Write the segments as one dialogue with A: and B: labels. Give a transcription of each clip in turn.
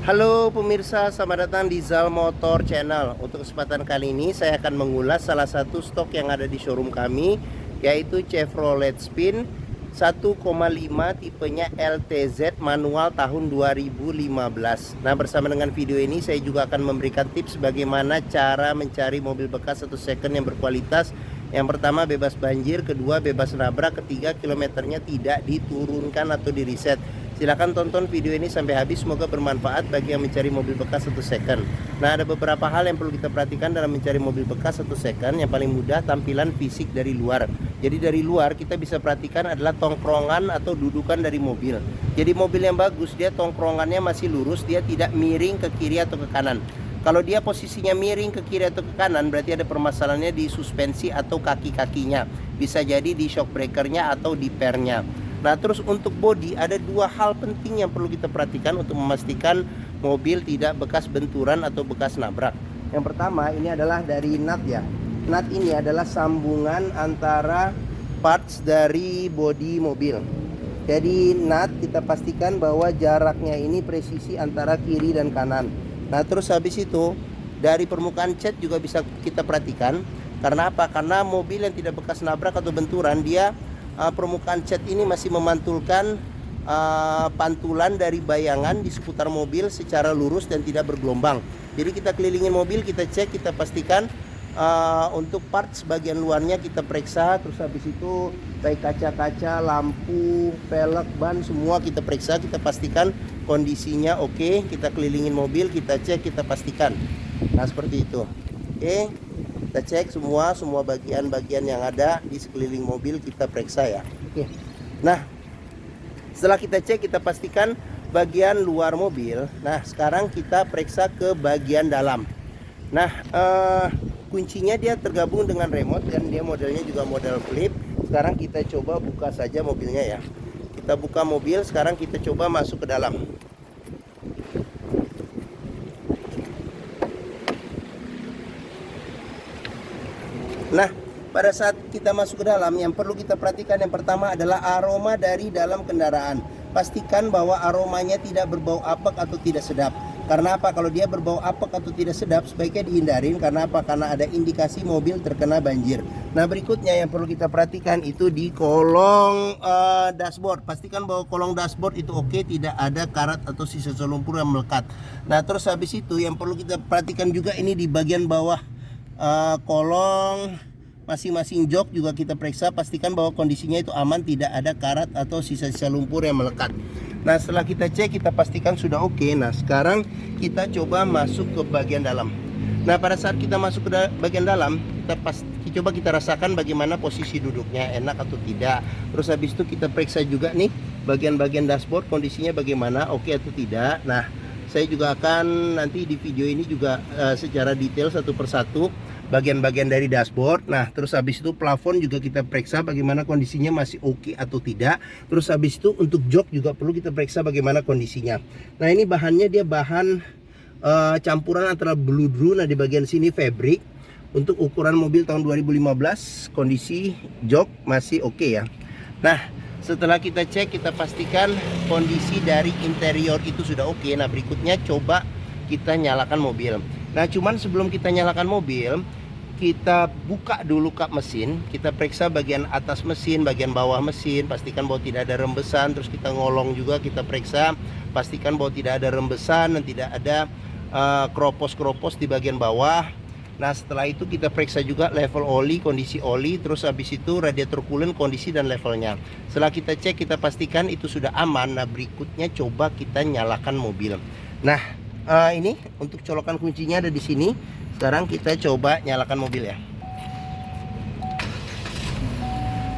A: Halo pemirsa, selamat datang di Zal Motor Channel. Untuk kesempatan kali ini saya akan mengulas salah satu stok yang ada di showroom kami, yaitu Chevrolet Spin 1,5 tipenya LTZ manual tahun 2015. Nah, bersama dengan video ini saya juga akan memberikan tips bagaimana cara mencari mobil bekas atau second yang berkualitas. Yang pertama, bebas banjir; kedua, bebas nabrak; ketiga, kilometernya tidak diturunkan atau di reset. Silahkan tonton video ini sampai habis, semoga bermanfaat bagi yang mencari mobil bekas atau second. Nah, ada beberapa hal yang perlu kita perhatikan dalam mencari mobil bekas atau second. Yang paling mudah, tampilan fisik dari luar. Jadi dari luar kita bisa perhatikan adalah tongkrongan atau dudukan dari mobil. Jadi mobil yang bagus, dia tongkrongannya masih lurus, dia tidak miring ke kiri atau ke kanan. Kalau dia posisinya miring ke kiri atau ke kanan, berarti ada permasalahannya di suspensi atau kaki-kakinya. Bisa jadi di shock breakernya atau di pernya. Nah, terus untuk bodi ada dua hal penting yang perlu kita perhatikan untuk memastikan mobil tidak bekas benturan atau bekas nabrak. Yang pertama, ini adalah dari nut ya. Nut ini adalah sambungan antara parts dari bodi mobil. Jadi nut kita pastikan bahwa jaraknya ini presisi antara kiri dan kanan. Nah, terus habis itu dari permukaan cat juga bisa kita perhatikan. Karena apa? Karena mobil yang tidak bekas nabrak atau benturan, dia permukaan cat ini masih memantulkan pantulan dari bayangan di seputar mobil secara lurus dan tidak bergelombang. Jadi kita kelilingin mobil, kita cek, kita pastikan untuk parts bagian luarnya kita periksa. Terus habis itu baik kaca-kaca, lampu, velg, ban, semua kita periksa, kita pastikan kondisinya oke. Kita kelilingin mobil, kita cek, kita pastikan. Nah, seperti itu. Oke, kita cek semua bagian-bagian yang ada di sekeliling mobil, kita periksa ya. Oke. Nah, setelah kita cek, kita pastikan bagian luar mobil. Nah, sekarang kita periksa ke bagian dalam. Nah, kuncinya dia tergabung dengan remote dan dia modelnya juga model flip. Sekarang kita coba buka saja mobilnya ya. Kita buka mobil, sekarang kita coba masuk ke dalam. Nah, pada saat kita masuk ke dalam, yang perlu kita perhatikan yang pertama adalah aroma dari dalam kendaraan. Pastikan bahwa aromanya tidak berbau apek atau tidak sedap. Karena apa? Kalau dia berbau apek atau tidak sedap, sebaiknya dihindarin. Karena apa? Karena ada indikasi mobil terkena banjir. Nah, berikutnya yang perlu kita perhatikan itu di kolong dashboard. Pastikan bahwa kolong dashboard itu oke, tidak ada karat atau sisa lumpur yang melekat. Nah, terus habis itu yang perlu kita perhatikan juga ini di bagian bawah kolong masing-masing jok juga kita periksa, pastikan bahwa kondisinya itu aman, tidak ada karat atau sisa-sisa lumpur yang melekat. Nah, setelah kita cek, kita pastikan sudah oke. Nah, sekarang kita coba masuk ke bagian dalam. Nah, pada saat kita masuk ke bagian dalam, coba kita rasakan bagaimana posisi duduknya, enak atau tidak. Terus habis itu kita periksa juga nih bagian-bagian dashboard, kondisinya bagaimana, oke atau tidak. Nah, saya juga akan nanti di video ini juga secara detail satu persatu bagian-bagian dari dashboard. Nah, terus habis itu plafon juga kita periksa bagaimana kondisinya, masih oke atau tidak. Terus habis itu untuk jok juga perlu kita periksa bagaimana kondisinya. Nah, ini bahannya dia bahan campuran antara bludru. Nah, di bagian sini fabric. Untuk ukuran mobil tahun 2015, kondisi jok masih oke ya. Nah, setelah kita cek, kita pastikan kondisi dari interior itu sudah oke. Nah, berikutnya coba kita nyalakan mobil. Nah, cuman sebelum kita nyalakan mobil, kita buka dulu kap mesin. Kita periksa bagian atas mesin, bagian bawah mesin. Pastikan bahwa tidak ada rembesan. Terus kita ngolong juga, kita periksa. Pastikan bahwa tidak ada rembesan dan tidak ada keropos-keropos di bagian bawah. Nah, setelah itu kita periksa juga level oli, kondisi oli. Terus habis itu radiator coolant, kondisi dan levelnya. Setelah kita cek, kita pastikan itu sudah aman. Nah, berikutnya coba kita nyalakan mobil. Nah, ini untuk colokan kuncinya ada di sini. Sekarang kita coba nyalakan mobil ya.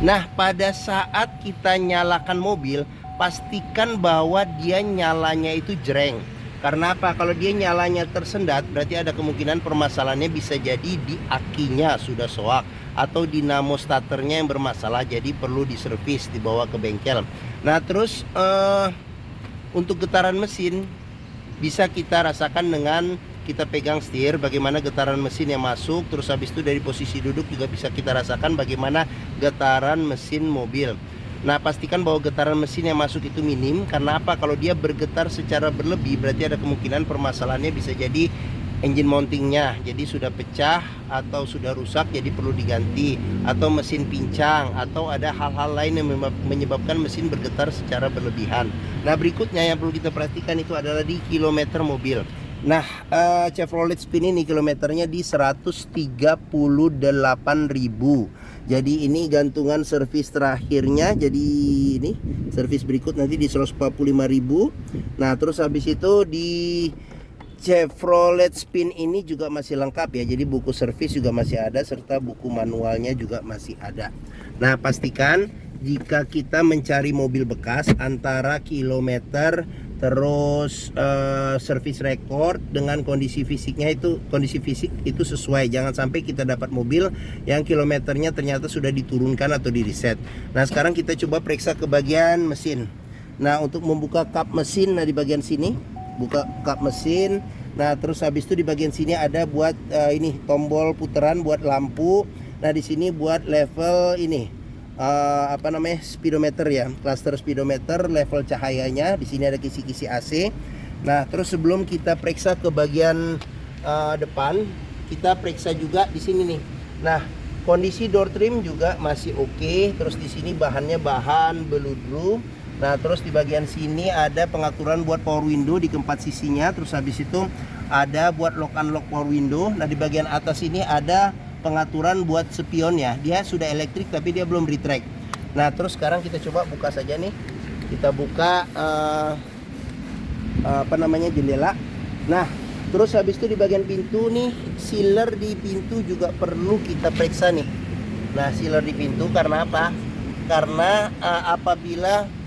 A: Nah, pada saat kita nyalakan mobil, pastikan bahwa dia nyalanya itu jreng. Karena apa? Kalau dia nyalanya tersendat, berarti ada kemungkinan permasalahannya bisa jadi di akinya sudah soak atau dinamo starternya yang bermasalah, jadi perlu diservis, dibawa ke bengkel. Nah, terus untuk getaran mesin bisa kita rasakan dengan kita pegang setir, bagaimana getaran mesin yang masuk. Terus habis itu dari posisi duduk juga bisa kita rasakan bagaimana getaran mesin mobil. Nah, pastikan bahwa getaran mesin yang masuk itu minim. Karena apa? Kalau dia bergetar secara berlebih, berarti ada kemungkinan permasalahannya bisa jadi engine mountingnya, jadi sudah pecah atau sudah rusak, jadi perlu diganti, atau mesin pincang, atau ada hal-hal lain yang menyebabkan mesin bergetar secara berlebihan. Nah, berikutnya yang perlu kita perhatikan itu adalah di kilometer mobil. Nah, Chevrolet Spin ini kilometernya di 138.000. Jadi ini gantungan servis terakhirnya. Jadi ini servis berikut nanti di 145.000. Nah, terus habis itu di Chevrolet Spin ini juga masih lengkap ya. Jadi buku servis juga masih ada, serta buku manualnya juga masih ada. Nah, pastikan jika kita mencari mobil bekas, antara kilometer terus service record dengan kondisi fisiknya itu, kondisi fisik itu sesuai. Jangan sampai kita dapat mobil yang kilometernya ternyata sudah diturunkan atau di reset. Nah, sekarang kita coba periksa ke bagian mesin. Nah, untuk membuka kap mesin, nah di bagian sini buka kap mesin. Nah, terus habis itu di bagian sini ada buat ini tombol putaran buat lampu. Nah, di sini buat level ini apa namanya, speedometer ya, cluster speedometer, level cahayanya. Di sini ada kisi-kisi AC. Nah, terus sebelum kita periksa ke bagian depan, kita periksa juga di sini nih. Nah, kondisi door trim juga masih oke. Terus di sini bahannya bahan beludru. Nah, terus di bagian sini ada pengaturan buat power window di keempat sisinya. Terus habis itu ada buat lock unlock power window. Nah, di bagian atas ini ada pengaturan buat spionnya. Dia sudah elektrik tapi dia belum retract. Nah, terus sekarang kita coba buka saja nih. Kita buka apa namanya, jendela. Nah, terus habis itu di bagian pintu nih, sealer di pintu juga perlu kita periksa nih. Nah, sealer di pintu karena apa? Karena apabila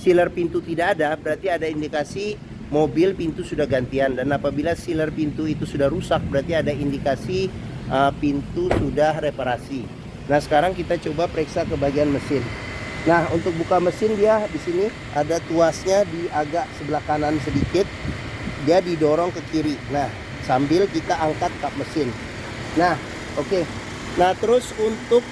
A: sealer pintu tidak ada, berarti ada indikasi mobil pintu sudah gantian. Dan apabila sealer pintu itu sudah rusak, berarti ada indikasi pintu sudah reparasi. Nah, sekarang kita coba periksa ke bagian mesin. Nah, untuk buka mesin, dia di sini ada tuasnya di agak sebelah kanan sedikit. Dia didorong ke kiri. Nah, sambil kita angkat kap mesin. Nah, oke. Nah, terus untuk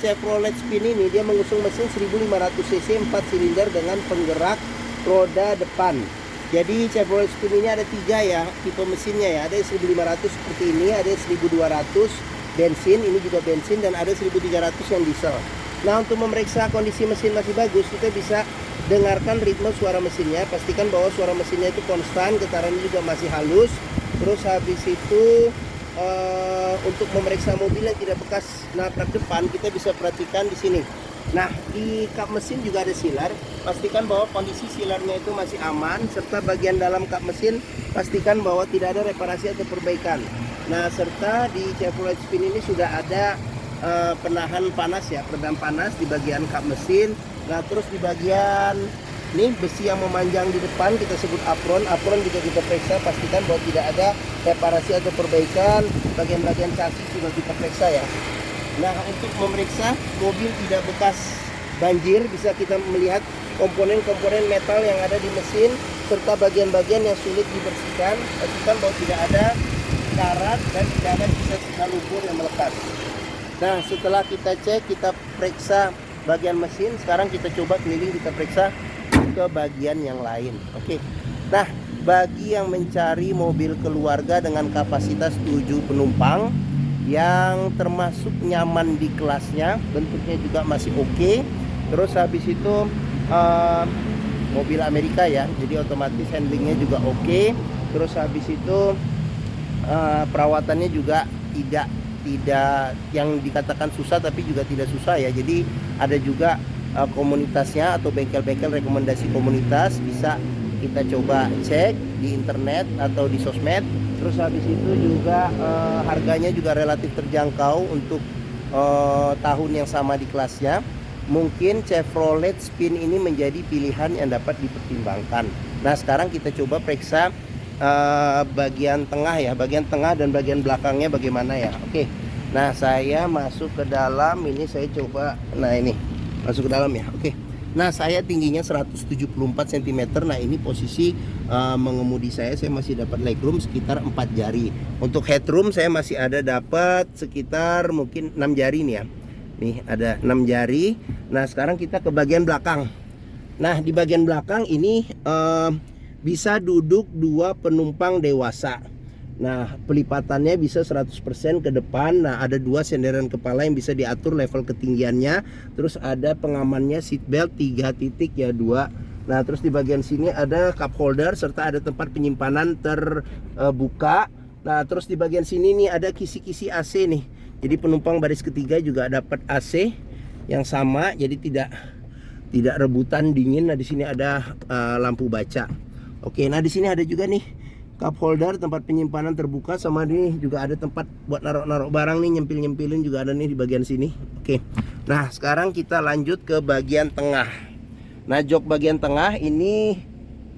A: Chevrolet Spin ini dia mengusung mesin 1500 cc 4 silinder dengan penggerak roda depan. Jadi Chevrolet Spin ini ada 3 ya tipe mesinnya ya. Ada 1500 seperti ini, ada 1200 bensin, ini juga bensin, dan ada 1300 yang diesel. Nah, untuk memeriksa kondisi mesin masih bagus, kita bisa dengarkan ritme suara mesinnya. Pastikan bahwa suara mesinnya itu konstan, getarannya juga masih halus. Terus habis itu untuk memeriksa mobil yang tidak bekas nabrak depan, kita bisa perhatikan di sini. Nah, di kap mesin juga ada sealer. Pastikan bahwa kondisi sealernya itu masih aman, serta bagian dalam kap mesin pastikan bahwa tidak ada reparasi atau perbaikan. Nah, serta di Chevrolet Spin ini sudah ada penahan panas ya, peredam panas di bagian kap mesin. Nah, terus di bagian ini besi yang memanjang di depan kita sebut apron. Apron juga kita periksa, pastikan bahwa tidak ada reparasi atau perbaikan. Bagian-bagian chassis juga kita periksa ya. Nah, untuk memeriksa mobil tidak bekas banjir, bisa kita melihat komponen-komponen metal yang ada di mesin serta bagian-bagian yang sulit dibersihkan. Pastikan bahwa tidak ada karat dan tidak ada sisa-sisa lumpur yang melekat. Nah, setelah kita cek, kita periksa bagian mesin. Sekarang kita coba keliling, kita periksa ke bagian yang lain. Oke. Nah, bagi yang mencari mobil keluarga dengan kapasitas 7 penumpang yang termasuk nyaman di kelasnya, bentuknya juga masih oke. Terus habis itu mobil Amerika ya, jadi otomatis handlingnya juga oke. Terus habis itu perawatannya juga tidak yang dikatakan susah, tapi juga tidak susah ya. Jadi ada juga komunitasnya atau bengkel-bengkel rekomendasi komunitas, bisa kita coba cek di internet atau di sosmed. Terus habis itu juga harganya juga relatif terjangkau untuk tahun yang sama di kelasnya. Mungkin Chevrolet Spin ini menjadi pilihan yang dapat dipertimbangkan. Nah, sekarang kita coba periksa bagian tengah ya, bagian tengah dan bagian belakangnya bagaimana ya. Oke. Nah, saya masuk ke dalam, ini saya coba, nah ini masuk ke dalam ya. Oke. Nah, saya tingginya 174 cm. Nah, ini posisi mengemudi saya masih dapat legroom sekitar 4 jari. Untuk headroom saya masih ada dapat sekitar mungkin 6 jari nih ya. Nih ada 6 jari. Nah sekarang kita ke bagian belakang. Nah di bagian belakang ini bisa duduk 2 penumpang dewasa. Nah pelipatannya bisa 100% ke depan. Nah ada 2 senderan kepala yang bisa diatur level ketinggiannya. Terus ada pengamannya seatbelt 3 titik ya 2. Nah terus di bagian sini ada cup holder serta ada tempat penyimpanan terbuka. Nah terus di bagian sini nih ada kisi-kisi AC nih. Jadi penumpang baris ketiga juga dapat AC yang sama, jadi tidak rebutan dingin. Nah di sini ada lampu baca. Oke, nah di sini ada juga nih cup holder, tempat penyimpanan terbuka, sama ini juga ada tempat buat naruh-naruh barang nih, nyempil-nyempilin juga ada nih di bagian sini. Oke. Nah, sekarang kita lanjut ke bagian tengah. Nah, jok bagian tengah ini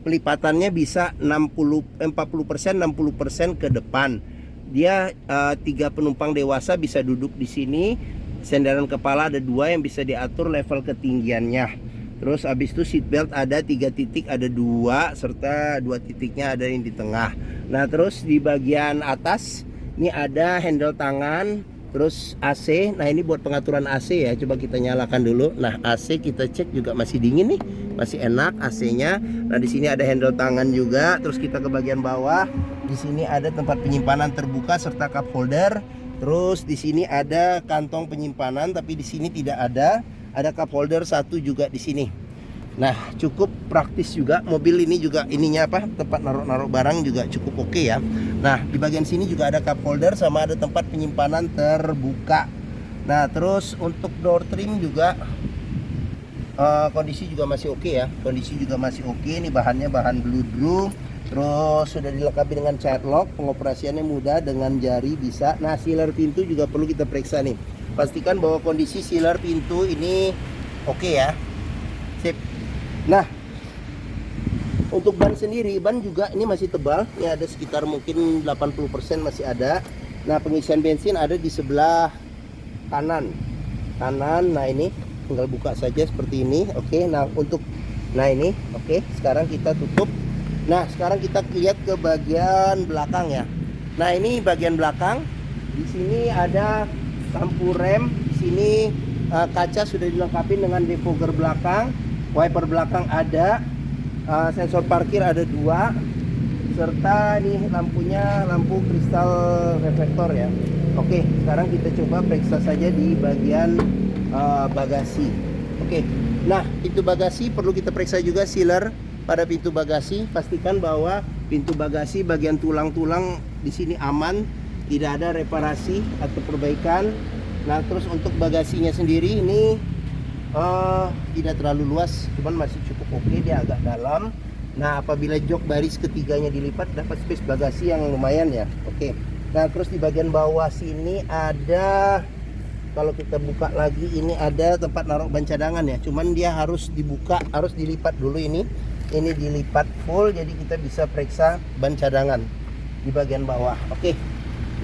A: pelipatannya bisa 40% 60% ke depan. Dia 3 penumpang dewasa bisa duduk di sini. Senderan kepala ada 2 yang bisa diatur level ketinggiannya. Terus habis itu seatbelt ada 3 titik, ada 2 serta 2 titiknya ada yang di tengah. Nah terus di bagian atas ini ada handle tangan, terus AC. Nah ini buat pengaturan AC ya. Coba kita nyalakan dulu. Nah AC kita cek juga masih dingin nih, masih enak AC-nya. Nah di sini ada handle tangan juga. Terus kita ke bagian bawah. Di sini ada tempat penyimpanan terbuka serta cup holder. Terus di sini ada kantong penyimpanan, tapi di sini tidak ada. Ada cup holder 1 juga di sini. Nah cukup praktis juga. Mobil ini juga ininya apa, tempat naruh-naruh barang juga cukup oke ya. Nah di bagian sini juga ada cup holder sama ada tempat penyimpanan terbuka. Nah terus untuk door trim juga kondisi juga masih oke ya. Kondisi juga masih oke. Ini bahannya bahan bludru. Terus sudah dilengkapi dengan child lock, pengoperasiannya mudah, dengan jari bisa. Nah sealer pintu juga perlu kita periksa nih. Pastikan bahwa kondisi sealer pintu ini oke ya. Sip. Nah untuk ban sendiri, ban juga ini masih tebal. Ini ada sekitar mungkin 80% masih ada. Nah pengisian bensin ada di sebelah kanan. Nah ini tinggal buka saja seperti ini. Oke. Nah untuk ini oke. Sekarang kita tutup. Nah sekarang kita lihat ke bagian belakang ya. Nah ini bagian belakang. Di sini ada lampu rem. Di sini kaca sudah dilengkapi dengan defogger belakang. Wiper belakang ada. Sensor parkir ada 2. Serta nih lampunya lampu kristal reflektor ya. Oke, sekarang kita coba periksa saja di bagian bagasi. Oke. Nah pintu bagasi perlu kita periksa juga sealer pada pintu bagasi. Pastikan bahwa pintu bagasi bagian tulang-tulang di sini aman, tidak ada reparasi atau perbaikan. Nah terus untuk bagasinya sendiri ini tidak terlalu luas, cuman masih cukup oke, dia agak dalam. Nah apabila jok baris ketiganya dilipat dapat space bagasi yang lumayan ya. Oke. Nah terus di bagian bawah sini ada, kalau kita buka lagi ini ada tempat naruh ban cadangan ya. Cuman dia harus dibuka, harus dilipat dulu ini. Ini dilipat full, jadi kita bisa periksa ban cadangan di bagian bawah. Oke.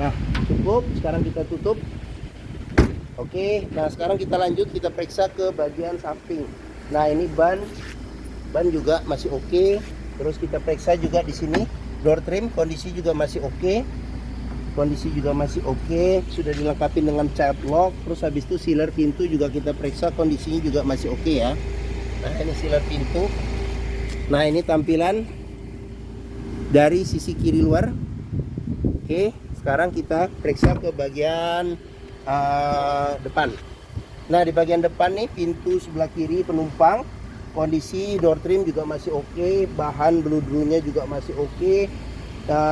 A: Nah cukup, sekarang kita tutup. Oke. Nah sekarang kita lanjut, kita periksa ke bagian samping. Nah ini ban juga masih oke. Terus kita periksa juga di sini door trim, kondisi juga masih oke. Kondisi juga masih oke, sudah dilengkapi dengan child lock. Terus habis itu sealer pintu juga kita periksa, kondisinya juga masih oke ya. Nah ini sealer pintu. Nah ini tampilan dari sisi kiri luar. Oke, sekarang kita periksa ke bagian depan. Nah di bagian depan nih, pintu sebelah kiri penumpang, kondisi door trim juga masih oke, bahan bludrunya juga masih oke.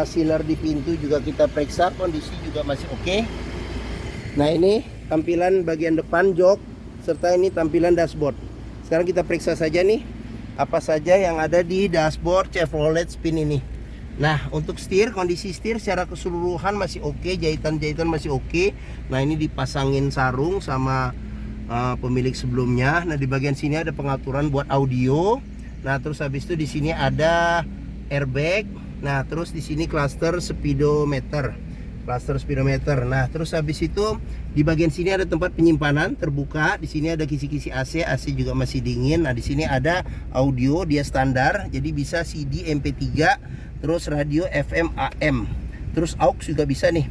A: Sealer di pintu juga kita periksa, kondisi juga masih oke. Nah ini tampilan bagian depan jok, serta ini tampilan dashboard. Sekarang kita periksa saja nih apa saja yang ada di dashboard Chevrolet Spin ini. Nah untuk setir, kondisi setir secara keseluruhan masih oke, jahitan-jahitan masih oke. Nah ini dipasangin sarung sama pemilik sebelumnya. Nah di bagian sini ada pengaturan buat audio. Nah terus habis itu di sini ada airbag. Nah terus di sini cluster speedometer. Nah terus habis itu di bagian sini ada tempat penyimpanan terbuka. Di sini ada kisi-kisi AC, AC juga masih dingin. Nah di sini ada audio, dia standar, jadi bisa CD, MP3, terus radio FM AM, terus aux juga bisa nih.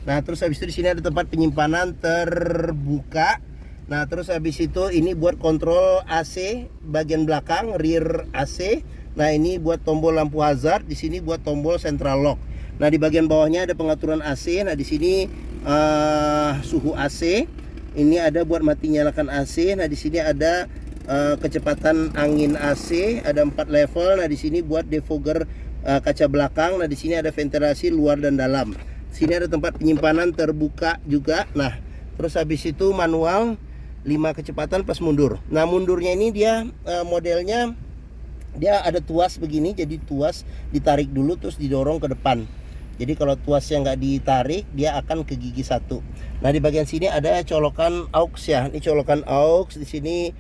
A: Nah terus habis itu di sini ada tempat penyimpanan terbuka. Nah terus habis itu ini buat kontrol AC bagian belakang, rear AC. Nah ini buat tombol lampu hazard, di sini buat tombol central lock. Nah di bagian bawahnya ada pengaturan AC. Nah di sini suhu AC. Ini ada buat mati nyalakan AC. Nah di sini ada kecepatan angin AC, ada 4 level. Nah di sini buat defogger kaca belakang. Nah di sini ada ventilasi luar dan dalam. Sini ada tempat penyimpanan terbuka juga. Nah terus habis itu manual 5 kecepatan plus mundur. Nah mundurnya ini dia modelnya dia ada tuas begini, jadi tuas ditarik dulu terus didorong ke depan. Jadi kalau tuasnya nggak ditarik dia akan ke gigi satu. Nah di bagian sini ada colokan aux ya. Ini colokan aux, di sini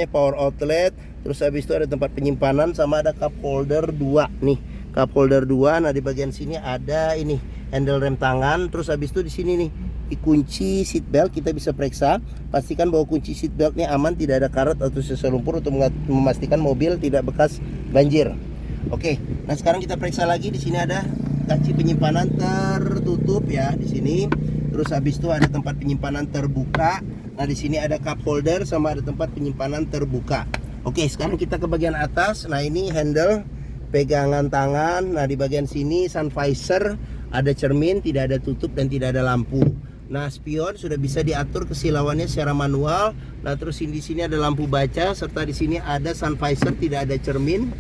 A: power outlet. Terus habis itu ada tempat penyimpanan sama ada cup holder 2 nih. Cup holder 2. Nah di bagian sini ada ini handle rem tangan. Terus habis itu di sini nih di kunci seat belt kita bisa periksa, pastikan bahwa kunci seat beltnya aman, tidak ada karat atau sisa lumpur untuk memastikan mobil tidak bekas banjir. Oke, nah sekarang kita periksa lagi. Di sini ada laci penyimpanan tertutup ya di sini. Terus habis itu ada tempat penyimpanan terbuka. Nah di sini ada cup holder sama ada tempat penyimpanan terbuka. Oke, sekarang kita ke bagian atas. Nah ini handle pegangan tangan. Nah di bagian sini sun visor, ada cermin, tidak ada tutup dan tidak ada lampu. Nah spion sudah bisa diatur kesilauannya secara manual. Nah terus di sini ada lampu baca serta di sini ada sun visor, tidak ada cermin.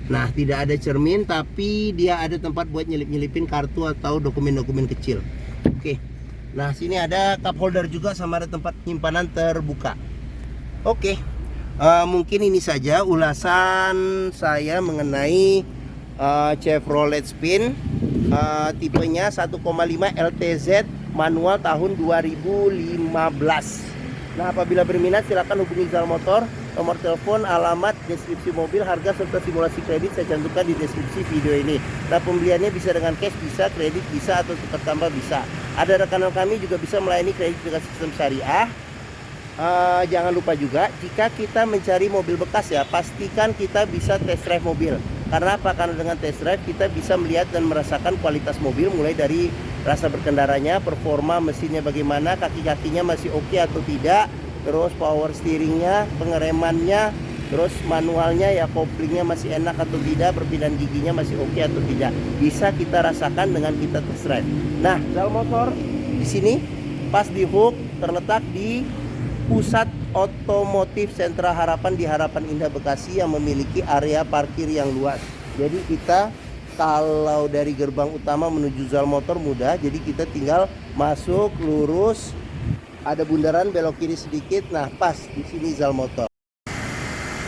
A: Nah tidak ada cermin tapi dia ada tempat buat nyelip-nyelipin kartu atau dokumen-dokumen kecil. Oke. Nah sini ada cup holder juga sama ada tempat penyimpanan terbuka. Oke. Mungkin ini saja ulasan saya mengenai Chevrolet Spin tipenya 1,5 LTZ manual tahun 2015. Nah apabila berminat silakan hubungi Zal Motor. Nomor telepon, alamat, deskripsi mobil, harga serta simulasi kredit saya cantumkan di deskripsi video ini. Nah pembeliannya bisa dengan cash bisa, kredit bisa, atau tukar tambah bisa. Ada rekanan kami juga bisa melayani kredit dengan sistem syariah. Jangan lupa juga jika kita mencari mobil bekas ya, pastikan kita bisa test drive mobil. Karena apa? Karena dengan test drive kita bisa melihat dan merasakan kualitas mobil, mulai dari rasa berkendaranya, performa mesinnya bagaimana, kaki-kakinya masih oke atau tidak, terus power steeringnya, pengeremannya, terus manualnya ya, koplingnya masih enak atau tidak, perpindahan giginya masih oke atau tidak, bisa kita rasakan dengan kita test drive. Nah Zal Motor di sini pas di hook terletak di Pusat Otomotif Sentra Harapan di Harapan Indah Bekasi yang memiliki area parkir yang luas. Jadi kita kalau dari gerbang utama menuju Zal Motor mudah, jadi kita tinggal masuk lurus, ada bundaran belok kiri sedikit, nah pas di sini Zal Motor.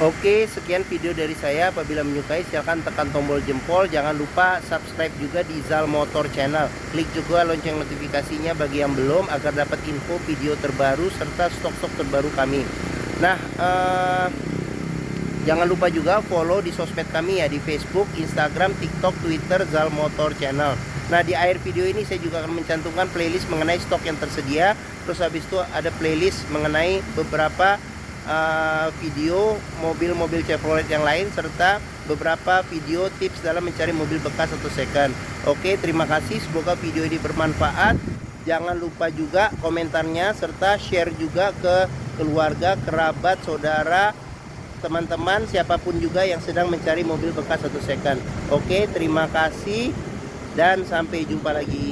A: Oke, sekian video dari saya. Apabila menyukai silahkan tekan tombol jempol. Jangan lupa subscribe juga di Zal Motor Channel. Klik juga lonceng notifikasinya bagi yang belum, agar dapat info video terbaru serta stok-stok terbaru kami. Nah jangan lupa juga follow di sosmed kami ya, di Facebook, Instagram, TikTok, Twitter, Zal Motor Channel. Nah di akhir video ini saya juga akan mencantumkan playlist mengenai stok yang tersedia. Terus habis itu ada playlist mengenai beberapa video mobil-mobil Chevrolet yang lain, serta beberapa video tips dalam mencari mobil bekas atau second. Oke, terima kasih, semoga video ini bermanfaat. Jangan lupa juga komentarnya serta share juga ke keluarga, kerabat, saudara, teman-teman, siapapun juga yang sedang mencari mobil bekas atau second. Oke, terima kasih dan sampai jumpa lagi.